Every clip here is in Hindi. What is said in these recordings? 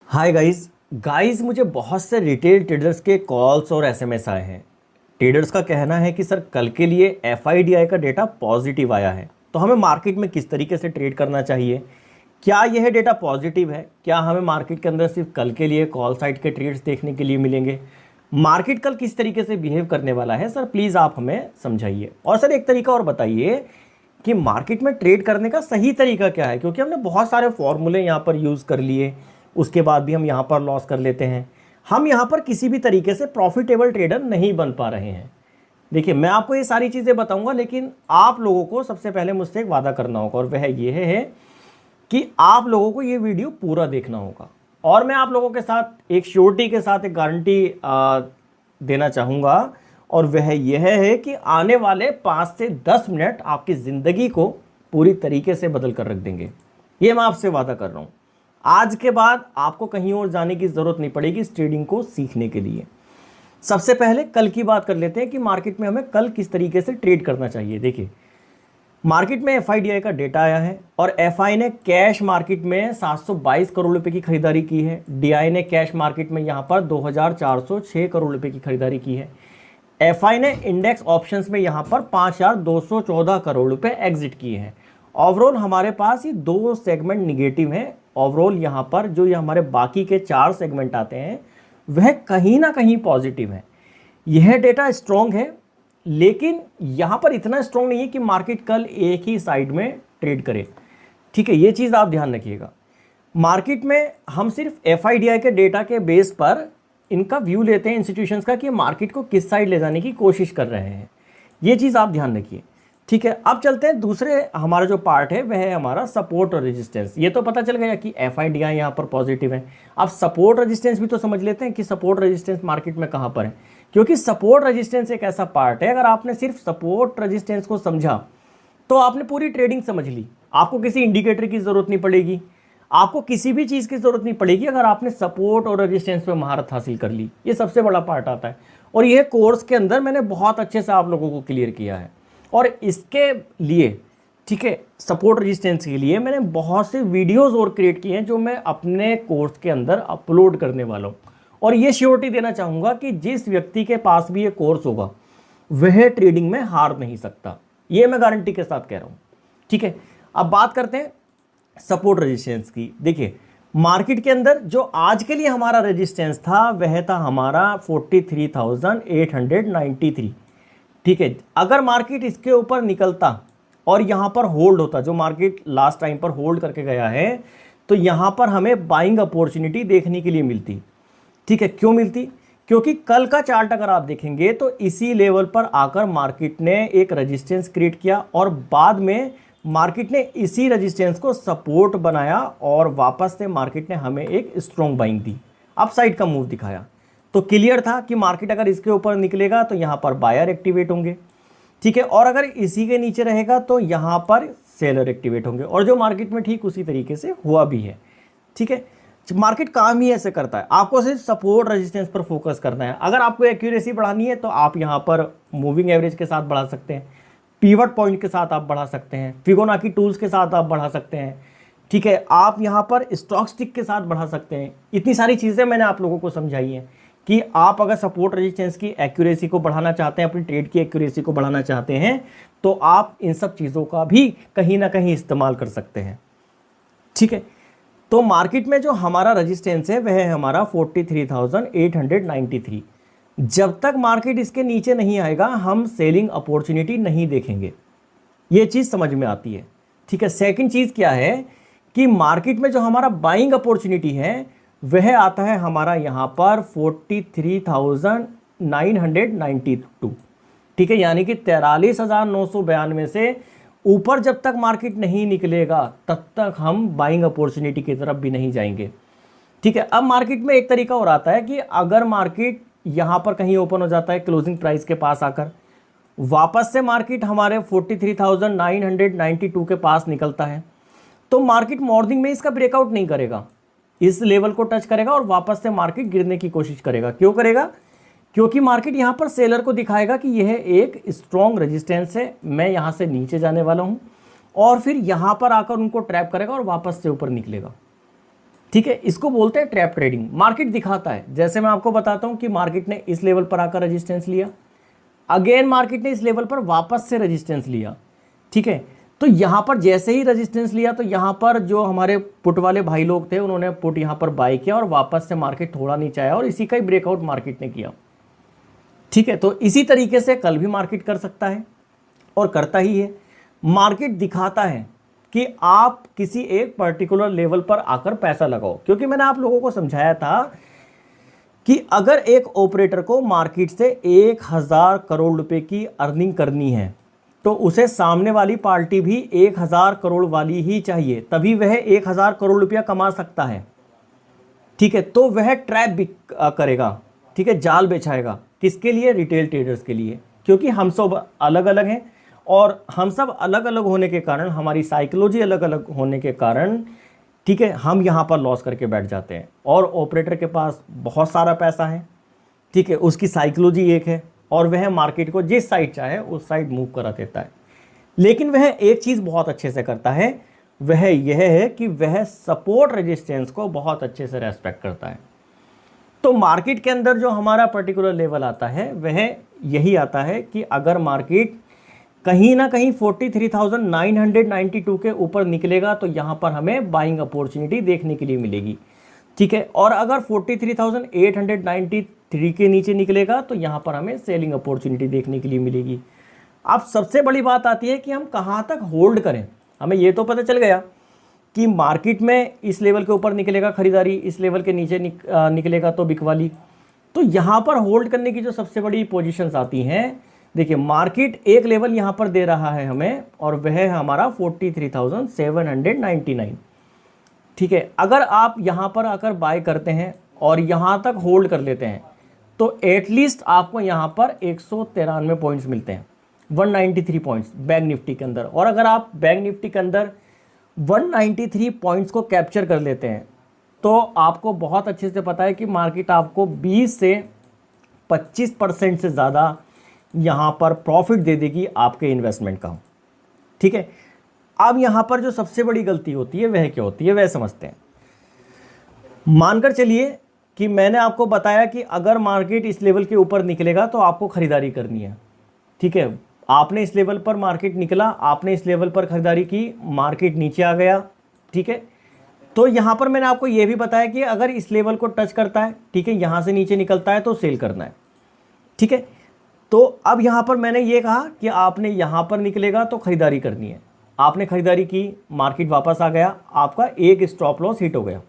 हाय गाइस मुझे बहुत से रिटेल ट्रेडर्स के कॉल्स और एसएमएस आए हैं। ट्रेडर्स का कहना है कि सर कल के लिए एफआईडीआई का डेटा पॉजिटिव आया है, तो हमें मार्केट में किस तरीके से ट्रेड करना चाहिए। क्या यह डेटा पॉजिटिव है? क्या हमें मार्केट के अंदर सिर्फ कल के लिए कॉल साइड के ट्रेड्स देखने के लिए मिलेंगे? मार्केट कल किस तरीके से बिहेव करने वाला है सर, प्लीज़ आप हमें समझाइए। और सर एक तरीका और बताइए कि मार्केट में ट्रेड करने का सही तरीका क्या है, क्योंकि हमने बहुत सारे फॉर्मूले यहाँ पर यूज़ कर लिए, उसके बाद भी हम यहाँ पर लॉस कर लेते हैं। हम यहाँ पर किसी भी तरीके से प्रॉफिटेबल ट्रेडर नहीं बन पा रहे हैं। देखिए, मैं आपको ये सारी चीज़ें बताऊंगा, लेकिन आप लोगों को सबसे पहले मुझसे एक वादा करना होगा, और वह ये है कि आप लोगों को ये वीडियो पूरा देखना होगा। और मैं आप लोगों के साथ एक श्योरिटी के साथ एक गारंटी देना चाहूँगा, और वह यह है कि आने वाले 5 से 10 मिनट आपकी ज़िंदगी को पूरी तरीके से बदल कर रख देंगे। ये मैं आपसे वादा कर रहा हूँ। आज के बाद आपको कहीं और जाने की ज़रूरत नहीं पड़ेगी इस ट्रेडिंग को सीखने के लिए। सबसे पहले कल की बात कर लेते हैं कि मार्केट में हमें कल किस तरीके से ट्रेड करना चाहिए। देखिए, मार्केट में एफआईडीआई का डेटा आया है, और एफआई ने कैश मार्केट में 722 करोड़ रुपए की खरीदारी की है। डीआई ने कैश मार्केट में यहाँ पर 2406 करोड़ रुपए की खरीदारी की है। एफआई ने इंडेक्स ऑप्शंस में यहाँ पर 5214 करोड़ रुपए एग्जिट किए हैं। ओवरऑल हमारे पास ये 2 सेगमेंट निगेटिव हैं। ओवरऑल यहाँ पर जो ये हमारे बाकी के 4 सेगमेंट आते हैं वह कहीं ना कहीं पॉजिटिव है। यह डेटा स्ट्रॉन्ग है, लेकिन यहाँ पर इतना स्ट्रॉन्ग नहीं है कि मार्केट कल एक ही साइड में ट्रेड करे। ठीक है, ये चीज़ आप ध्यान रखिएगा। मार्केट में हम सिर्फ एफआईडीआई के डेटा के बेस पर इनका व्यू लेते हैं इंस्टीट्यूशंस का कि मार्केट को किस साइड ले जाने की कोशिश कर रहे हैं। ये चीज़ आप ध्यान रखिए। ठीक है, अब चलते हैं दूसरे हमारा जो पार्ट है, वह है हमारा सपोर्ट और रेजिस्टेंस। ये तो पता चल गया कि एफआईडीआई यहाँ पर पॉजिटिव है। अब सपोर्ट रेजिस्टेंस भी तो समझ लेते हैं कि सपोर्ट रेजिस्टेंस मार्केट में कहाँ पर है, क्योंकि सपोर्ट रेजिस्टेंस एक ऐसा पार्ट है, अगर आपने सिर्फ सपोर्ट रेजिस्टेंस को समझा तो आपने पूरी ट्रेडिंग समझ ली। आपको किसी इंडिकेटर की ज़रूरत नहीं पड़ेगी, आपको किसी भी चीज़ की ज़रूरत नहीं पड़ेगी, अगर आपने सपोर्ट और रेजिस्टेंस पे महारत हासिल कर ली। ये सबसे बड़ा पार्ट आता है, और यह कोर्स के अंदर मैंने बहुत अच्छे से आप लोगों को क्लियर किया है। और इसके लिए, ठीक है, सपोर्ट रेजिस्टेंस के लिए मैंने बहुत से वीडियोस और क्रिएट किए हैं जो मैं अपने कोर्स के अंदर अपलोड करने वाला हूँ। और ये श्योरिटी देना चाहूँगा कि जिस व्यक्ति के पास भी ये कोर्स होगा वह ट्रेडिंग में हार नहीं सकता। ये मैं गारंटी के साथ कह रहा हूँ। ठीक है, अब बात करते हैं सपोर्ट रेजिस्टेंस की। देखिए, मार्केट के अंदर जो आज के लिए हमारा रेजिस्टेंस था वह था हमारा 43,893। ठीक है, अगर मार्केट इसके ऊपर निकलता और यहाँ पर होल्ड होता, जो मार्केट लास्ट टाइम पर होल्ड करके गया है, तो यहाँ पर हमें बाइंग अपॉर्चुनिटी देखने के लिए मिलती। ठीक है, क्यों मिलती? क्योंकि कल का चार्ट अगर आप देखेंगे तो इसी लेवल पर आकर मार्केट ने एक रेजिस्टेंस क्रिएट किया, और बाद में मार्केट ने इसी रेजिस्टेंस को सपोर्ट बनाया, और वापस से मार्केट ने हमें एक स्ट्रॉन्ग बाइंग दी, अपसाइड का मूव दिखाया। तो क्लियर था कि मार्केट अगर इसके ऊपर निकलेगा तो यहाँ पर बायर एक्टिवेट होंगे। ठीक है, और अगर इसी के नीचे रहेगा तो यहाँ पर सेलर एक्टिवेट होंगे, और जो मार्केट में ठीक उसी तरीके से हुआ भी है। ठीक है, मार्केट काम ही ऐसे करता है। आपको सिर्फ सपोर्ट रेजिस्टेंस पर फोकस करना है। अगर आपको एक्यूरेसी बढ़ानी है तो आप यहाँ पर मूविंग एवरेज के साथ बढ़ा सकते हैं, पिवट पॉइंट के साथ आप बढ़ा सकते हैं, फिबोनाची टूल्स के साथ आप बढ़ा सकते हैं। ठीक है, आप यहाँ पर स्टॉक स्टिक के साथ बढ़ा सकते हैं। इतनी सारी चीज़ें मैंने आप लोगों को समझाई हैं कि आप अगर सपोर्ट रेजिस्टेंस की एक्यूरेसी को बढ़ाना चाहते हैं, अपनी ट्रेड की एक्यूरेसी को बढ़ाना चाहते हैं, तो आप इन सब चीज़ों का भी कहीं ना कहीं इस्तेमाल कर सकते हैं। ठीक है, तो मार्केट में जो हमारा रेजिस्टेंस है वह है हमारा 43,893। जब तक मार्केट इसके नीचे नहीं आएगा हम सेलिंग अपॉर्चुनिटी नहीं देखेंगे। ये चीज़ समझ में आती है। ठीक है, सेकंड चीज़ क्या है कि मार्केट में जो हमारा बाइंग अपॉर्चुनिटी है वह आता है हमारा यहाँ पर 43,992। ठीक है, यानी कि 43,992 से ऊपर जब तक मार्केट नहीं निकलेगा तब तक हम बाइंग अपॉर्चुनिटी की तरफ भी नहीं जाएंगे। ठीक है, अब मार्केट में एक तरीका और आता है कि अगर मार्केट यहाँ पर कहीं ओपन हो जाता है क्लोजिंग प्राइस के पास आकर, वापस से मार्केट हमारे 43,992 के पास निकलता है, तो मार्केट मॉर्निंग में इसका ब्रेकआउट नहीं करेगा, इस लेवल को टच करेगा और वापस से मार्केट गिरने की कोशिश करेगा। क्यों करेगा? क्योंकि मार्केट यहाँ पर सेलर को दिखाएगा कि यह एक स्ट्रॉन्ग रेजिस्टेंस है, मैं यहाँ से नीचे जाने वाला हूँ, और फिर यहाँ पर आकर उनको ट्रैप करेगा और वापस से ऊपर निकलेगा। ठीक है, इसको बोलते हैं ट्रैप ट्रेडिंग। मार्केट दिखाता है, जैसे मैं आपको बताता हूं कि मार्केट ने इस लेवल पर आकर रेजिस्टेंस लिया, अगेन मार्केट ने इस लेवल पर वापस से रेजिस्टेंस लिया। ठीक है, तो यहां पर जैसे ही रेजिस्टेंस लिया तो यहां पर जो हमारे पुट वाले भाई लोग थे उन्होंने पुट यहां पर बाय किया और वापस से मार्केट थोड़ा नीचे आया और इसी का ही ब्रेकआउट मार्केट ने किया। ठीक है, तो इसी तरीके से कल भी मार्केट कर सकता है और करता ही है। मार्केट दिखाता है कि आप किसी एक पर्टिकुलर लेवल पर आकर पैसा लगाओ, क्योंकि मैंने आप लोगों को समझाया था कि अगर एक ऑपरेटर को मार्केट से 1000 करोड़ रुपए की अर्निंग करनी है तो उसे सामने वाली पार्टी भी 1000 करोड़ वाली ही चाहिए, तभी वह 1000 करोड़ रुपया कमा सकता है। ठीक है, तो वह ट्रैप भी करेगा। ठीक है, जाल बिछाएगा, किसके लिए? रिटेल ट्रेडर्स के लिए, क्योंकि हम सब अलग अलग हैं और हम सब अलग अलग होने के कारण, हमारी साइकोलॉजी अलग अलग होने के कारण, ठीक है, हम यहाँ पर लॉस करके बैठ जाते हैं। और ऑपरेटर के पास बहुत सारा पैसा है, ठीक है, उसकी साइकोलॉजी एक है और वह मार्केट को जिस साइड चाहे उस साइड मूव करा देता है। लेकिन वह एक चीज़ बहुत अच्छे से करता है, वह यह है कि वह सपोर्ट रेजिस्टेंस को बहुत अच्छे से रेस्पेक्ट करता है। तो मार्केट के अंदर जो हमारा पर्टिकुलर लेवल आता है वह यही आता है कि अगर मार्केट कहीं ना कहीं 43,992 के ऊपर निकलेगा तो यहाँ पर हमें बाइंग अपॉर्चुनिटी देखने के लिए मिलेगी। ठीक है, और अगर 43,893 के नीचे निकलेगा तो यहाँ पर हमें सेलिंग अपॉर्चुनिटी देखने के लिए मिलेगी। अब सबसे बड़ी बात आती है कि हम कहाँ तक होल्ड करें। हमें ये तो पता चल गया कि मार्केट में इस लेवल के ऊपर निकलेगा खरीदारी, इस लेवल के नीचे निकलेगा तो बिकवाली। तो यहाँ पर होल्ड करने की जो सबसे बड़ी पोजीशंस आती हैं, देखिए मार्केट एक लेवल यहाँ पर दे रहा है हमें और वह है हमारा 43,799। ठीक है, अगर आप यहाँ पर आकर बाय करते हैं और यहाँ तक होल्ड कर लेते हैं तो एटलीस्ट आपको यहाँ पर 193 पॉइंट्स मिलते हैं, 193 पॉइंट्स बैंक निफ्टी के अंदर। और अगर आप बैंक निफ्टी के अंदर 193 पॉइंट्स को कैप्चर कर लेते हैं तो आपको बहुत अच्छे से पता है कि मार्केट आपको 20 से 25% से ज़्यादा यहाँ पर प्रॉफिट दे देगी आपके इन्वेस्टमेंट का। ठीक है, अब यहाँ पर जो सबसे बड़ी गलती होती है वह क्या होती है, वह समझते हैं। मानकर चलिए कि मैंने आपको बताया कि अगर मार्केट इस लेवल के ऊपर निकलेगा तो आपको खरीदारी करनी है। ठीक है, आपने इस लेवल पर मार्केट निकला, आपने इस लेवल पर खरीदारी की, मार्केट नीचे आ गया। ठीक है, तो यहाँ पर मैंने आपको यह भी बताया कि अगर इस लेवल को टच करता है, ठीक है, यहाँ से नीचे निकलता है तो सेल करना है। ठीक है, तो अब यहाँ पर मैंने ये कहा कि आपने यहाँ पर निकलेगा तो खरीदारी करनी है। आपने खरीदारी की, मार्केट वापस आ गया, आपका एक स्टॉप लॉस हिट हो गया।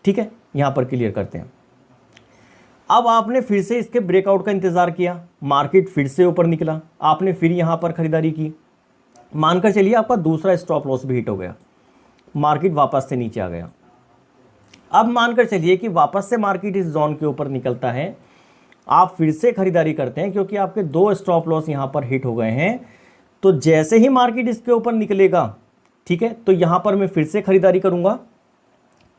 ठीक है, यहाँ पर क्लियर करते हैं। अब आपने फिर से इसके ब्रेकआउट का इंतज़ार किया, मार्केट फिर से ऊपर निकला, आपने फिर यहाँ पर खरीदारी की, मानकर चलिए आपका दूसरा स्टॉप लॉस भी हिट हो गया, मार्केट वापस से नीचे आ गया। अब मानकर चलिए कि वापस से मार्केट इस जोन के ऊपर निकलता है, आप फिर से खरीदारी करते हैं क्योंकि आपके 2 स्टॉप लॉस यहाँ पर हिट हो गए हैं। तो जैसे ही मार्केट इसके ऊपर निकलेगा, ठीक है, तो यहाँ पर मैं फिर से खरीदारी करूँगा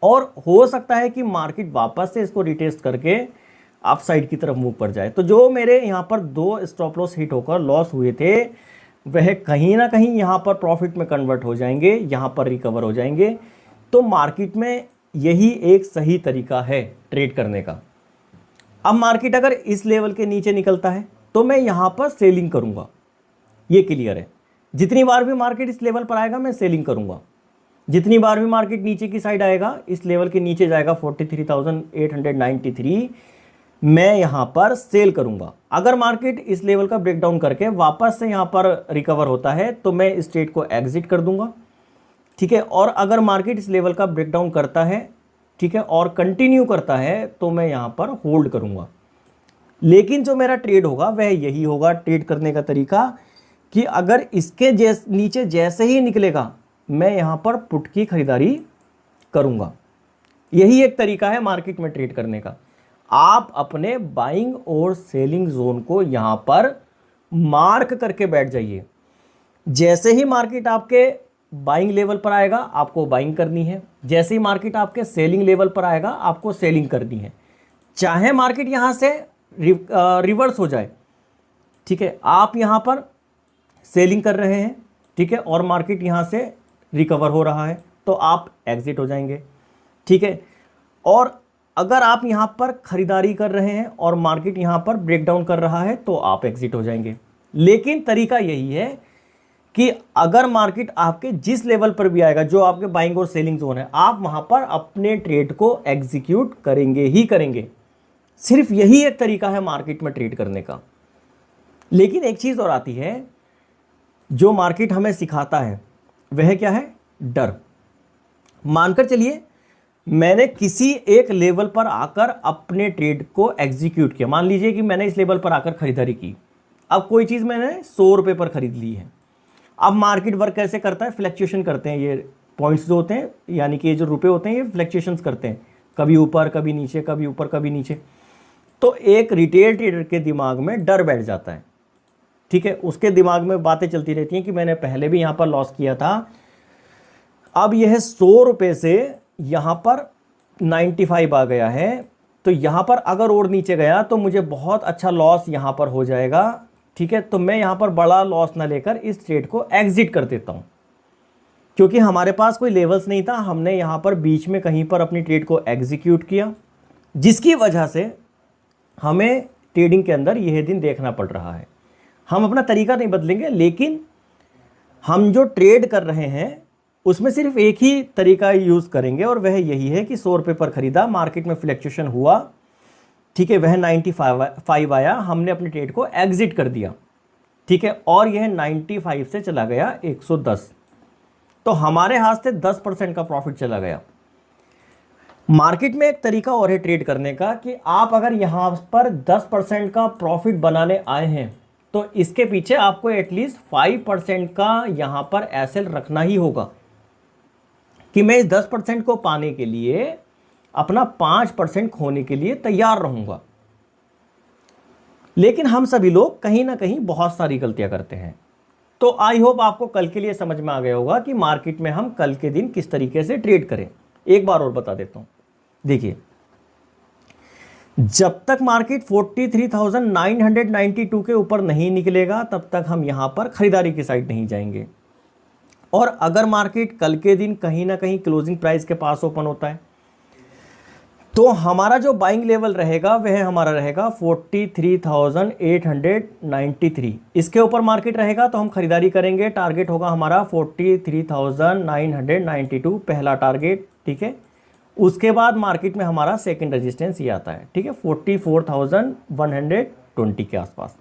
और हो सकता है कि मार्केट वापस से इसको रिटेस्ट करके अप साइड की तरफ मूव कर जाए। तो जो मेरे यहाँ पर 2 स्टॉप लॉस हिट होकर लॉस हुए थे वह कहीं ना कहीं यहाँ पर प्रॉफिट में कन्वर्ट हो जाएंगे, यहाँ पर रिकवर हो जाएंगे। तो मार्केट में यही एक सही तरीका है ट्रेड करने का। अब मार्केट अगर इस लेवल के नीचे निकलता है तो मैं यहाँ पर सेलिंग करूँगा, ये क्लियर है। जितनी बार भी मार्केट इस लेवल पर आएगा मैं सेलिंग करूँगा, जितनी बार भी मार्केट नीचे की साइड आएगा, इस लेवल के नीचे जाएगा 43,893, मैं यहाँ पर सेल करूँगा। अगर मार्केट इस लेवल का ब्रेकडाउन करके वापस से यहाँ पर रिकवर होता है तो मैं इस ट्रेड को एग्जिट कर दूँगा। ठीक है, और अगर मार्केट इस लेवल का ब्रेकडाउन करता है, ठीक है, और कंटिन्यू करता है तो मैं यहाँ पर होल्ड करूँगा। लेकिन जो मेरा ट्रेड होगा वह यही होगा ट्रेड करने का तरीका कि अगर इसके नीचे जैसे ही निकलेगा मैं यहाँ पर पुट की खरीदारी करूँगा। यही एक तरीका है मार्केट में ट्रेड करने का। आप अपने बाइंग और सेलिंग जोन को यहाँ पर मार्क करके बैठ जाइए। जैसे ही मार्केट आपके बाइंग लेवल पर आएगा आपको बाइंग करनी है, जैसे ही मार्केट आपके सेलिंग लेवल पर आएगा आपको सेलिंग करनी है, चाहे मार्केट यहाँ से रिवर्स हो जाए। ठीक है, आप यहाँ पर सेलिंग कर रहे हैं, ठीक है, और मार्केट यहाँ से रिकवर हो रहा है तो आप एग्जिट हो जाएंगे। ठीक है, और अगर आप यहाँ पर खरीदारी कर रहे हैं और मार्केट यहाँ पर ब्रेकडाउन कर रहा है तो आप एग्जिट हो जाएंगे। लेकिन तरीका यही है कि अगर मार्केट आपके जिस लेवल पर भी आएगा, जो आपके बाइंग और सेलिंग जोन है, आप वहाँ पर अपने ट्रेड को एग्जीक्यूट करेंगे ही करेंगे। सिर्फ यही एक तरीका है मार्केट में ट्रेड करने का। लेकिन एक चीज़ और आती है जो मार्केट हमें सिखाता है, वह क्या है? डर। मानकर चलिए मैंने किसी एक लेवल पर आकर अपने ट्रेड को एग्जीक्यूट किया। मान लीजिए कि मैंने इस लेवल पर आकर खरीदारी की। अब कोई चीज़ मैंने 100 रुपये पर खरीद ली है। अब मार्केट वर्क कैसे करता है? फ्लक्चुएशन करते हैं ये पॉइंट्स जो होते हैं, यानी कि ये जो रुपए होते हैं ये फ्लक्चुएशंस करते हैं, कभी ऊपर कभी नीचे, कभी ऊपर कभी नीचे। तो एक रिटेल ट्रेडर के दिमाग में डर बैठ जाता है, ठीक है। उसके दिमाग में बातें चलती रहती हैं कि मैंने पहले भी यहाँ पर लॉस किया था, अब यह 100 रुपये से यहाँ पर 95 आ गया है, तो यहाँ पर अगर और नीचे गया तो मुझे बहुत अच्छा लॉस यहाँ पर हो जाएगा, ठीक है। तो मैं यहाँ पर बड़ा लॉस ना लेकर इस ट्रेड को एग्जिट कर देता हूँ। क्योंकि हमारे पास कोई लेवल्स नहीं था, हमने यहाँ पर बीच में कहीं पर अपनी ट्रेड को एग्जीक्यूट किया, जिसकी वजह से हमें ट्रेडिंग के अंदर यह दिन देखना पड़ रहा है। हम अपना तरीका नहीं बदलेंगे, लेकिन हम जो ट्रेड कर रहे हैं उसमें सिर्फ एक ही तरीका यूज़ करेंगे, और वह यही है कि 100 रुपये पर ख़रीदा, मार्केट में फ्लक्चुएशन हुआ, ठीक है, वह 95 आया, हमने अपने ट्रेड को एग्जिट कर दिया, ठीक है, और यह 95 से चला गया 110, तो हमारे हाथ से 10% का प्रॉफिट चला गया। मार्केट में एक तरीका और है ट्रेड करने का कि आप अगर यहाँ पर 10% का प्रॉफिट बनाने आए हैं तो इसके पीछे आपको एटलीस्ट 5% का यहाँ पर एसएल रखना ही होगा, कि मैं इस 10% को पाने के लिए अपना 5% खोने के लिए तैयार रहूंगा। लेकिन हम सभी लोग कहीं ना कहीं बहुत सारी गलतियां करते हैं। तो आई होप आपको कल के लिए समझ में आ गया होगा कि मार्केट में हम कल के दिन किस तरीके से ट्रेड करें। एक बार और बता देता हूं, देखिए, जब तक मार्केट 43,992 के ऊपर नहीं निकलेगा तब तक हम यहां पर खरीदारी की साइड नहीं जाएंगे। और अगर मार्केट कल के दिन कहीं ना कहीं क्लोजिंग प्राइस के पास ओपन होता है तो हमारा जो बाइंग लेवल रहेगा वह हमारा रहेगा 43,893। इसके ऊपर मार्केट रहेगा तो हम खरीदारी करेंगे। टारगेट होगा हमारा 43,992, पहला टारगेट, ठीक है। उसके बाद मार्केट में हमारा सेकंड रेजिस्टेंस ये आता है, ठीक है, 44,120 के आसपास,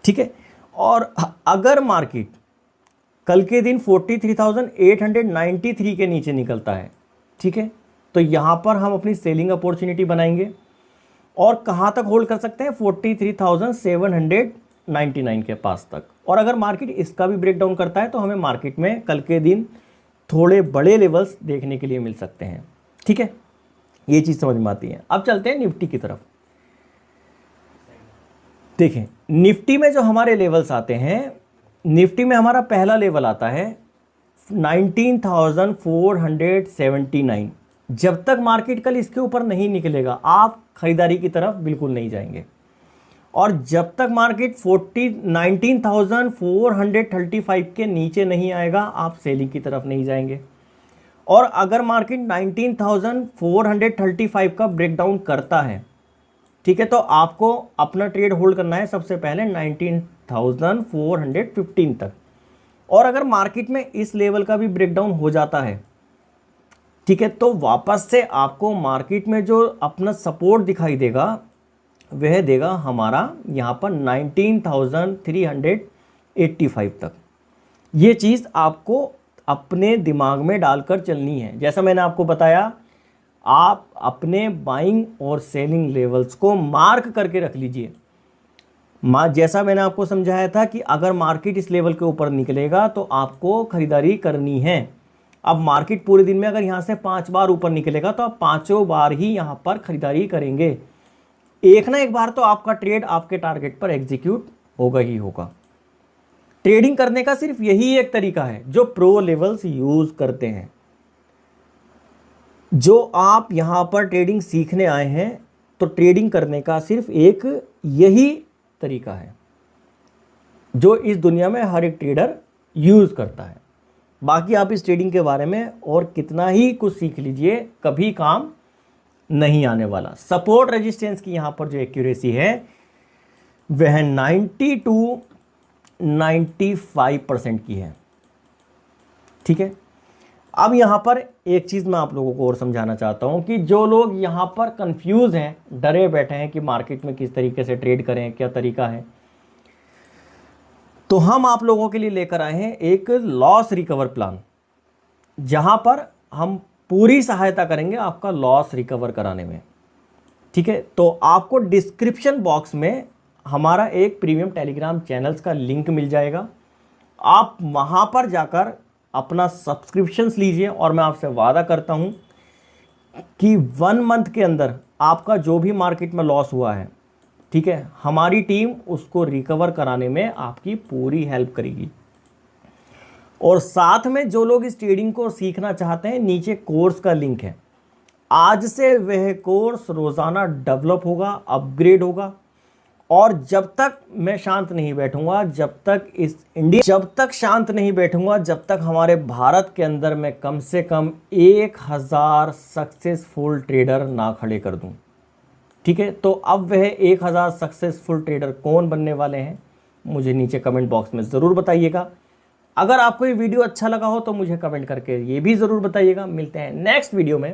ठीक है। और अगर मार्केट कल के दिन 43,893 के नीचे निकलता है, ठीक है, तो यहाँ पर हम अपनी सेलिंग अपॉर्चुनिटी बनाएंगे और कहाँ तक होल्ड कर सकते हैं? 43,799 के पास तक। और अगर मार्केट इसका भी ब्रेकडाउन करता है तो हमें मार्केट में कल के दिन थोड़े बड़े लेवल्स देखने के लिए मिल सकते हैं, ठीक है। ये चीज़ समझ में आती है। अब चलते हैं निफ्टी की तरफ। देखें, निफ्टी में जो हमारे लेवल्स आते हैं, निफ्टी में हमारा पहला लेवल आता है 19,479। जब तक मार्केट कल इसके ऊपर नहीं निकलेगा आप खरीदारी की तरफ बिल्कुल नहीं जाएंगे, और जब तक मार्केट 19,435 के नीचे नहीं आएगा आप सेलिंग की तरफ नहीं जाएंगे। और अगर मार्केट 19,435 का ब्रेकडाउन करता है, ठीक है, तो आपको अपना ट्रेड होल्ड करना है सबसे पहले 19,415 तक। और अगर मार्केट में इस लेवल का भी ब्रेकडाउन हो जाता है, ठीक है, तो वापस से आपको मार्केट में जो अपना सपोर्ट दिखाई देगा वह देगा हमारा यहाँ पर 19,385 तक। ये चीज़ आपको अपने दिमाग में डालकर चलनी है। जैसा मैंने आपको बताया, आप अपने बाइंग और सेलिंग लेवल्स को मार्क करके रख लीजिए। जैसा मैंने आपको समझाया था कि अगर मार्केट इस लेवल के ऊपर निकलेगा तो आपको खरीदारी करनी है। अब मार्केट पूरे दिन में अगर यहाँ से 5 बार ऊपर निकलेगा तो आप 5 बार ही यहाँ पर खरीदारी करेंगे। एक ना एक बार तो आपका ट्रेड आपके टारगेट पर एग्जीक्यूट होगा ही होगा। ट्रेडिंग करने का सिर्फ यही एक तरीका है जो प्रो लेवल्स यूज करते हैं। जो आप यहाँ पर ट्रेडिंग सीखने आए हैं तो ट्रेडिंग करने का सिर्फ एक यही तरीका है जो इस दुनिया में हर एक ट्रेडर यूज करता है। बाकी आप इस ट्रेडिंग के बारे में और कितना ही कुछ सीख लीजिए, कभी काम नहीं आने वाला। सपोर्ट रेजिस्टेंस की यहाँ पर जो एक्यूरेसी है वह 90 to 95% की है। ठीक है, अब यहाँ पर एक चीज़ मैं आप लोगों को और समझाना चाहता हूँ कि जो लोग यहाँ पर कंफ्यूज हैं, डरे बैठे हैं कि मार्केट में किस तरीके से ट्रेड करें, क्या तरीका है, तो हम आप लोगों के लिए लेकर आए हैं एक लॉस रिकवर प्लान, जहाँ पर हम पूरी सहायता करेंगे आपका लॉस रिकवर कराने में। ठीक है, तो आपको डिस्क्रिप्शन बॉक्स में हमारा एक प्रीमियम टेलीग्राम चैनल्स का लिंक मिल जाएगा। आप वहाँ पर जाकर अपना सब्सक्रिप्शंस लीजिए और मैं आपसे वादा करता हूँ कि 1 मंथ के अंदर आपका जो भी मार्केट में लॉस हुआ है, ठीक है, हमारी टीम उसको रिकवर कराने में आपकी पूरी हेल्प करेगी। और साथ में जो लोग इस ट्रेडिंग को सीखना चाहते हैं, नीचे कोर्स का लिंक है। आज से वह कोर्स रोज़ाना डेवलप होगा, अपग्रेड होगा, और जब तक मैं शांत नहीं बैठूंगा, जब तक शांत नहीं बैठूंगा, जब तक हमारे भारत के अंदर मैं कम से कम 1000 सक्सेसफुल ट्रेडर ना खड़े कर दूं। ठीक है, तो अब वह 1000 सक्सेसफुल ट्रेडर कौन बनने वाले हैं, मुझे नीचे कमेंट बॉक्स में ज़रूर बताइएगा। अगर आपको ये वीडियो अच्छा लगा हो तो मुझे कमेंट करके ये भी ज़रूर बताइएगा। मिलते हैं नेक्स्ट वीडियो में।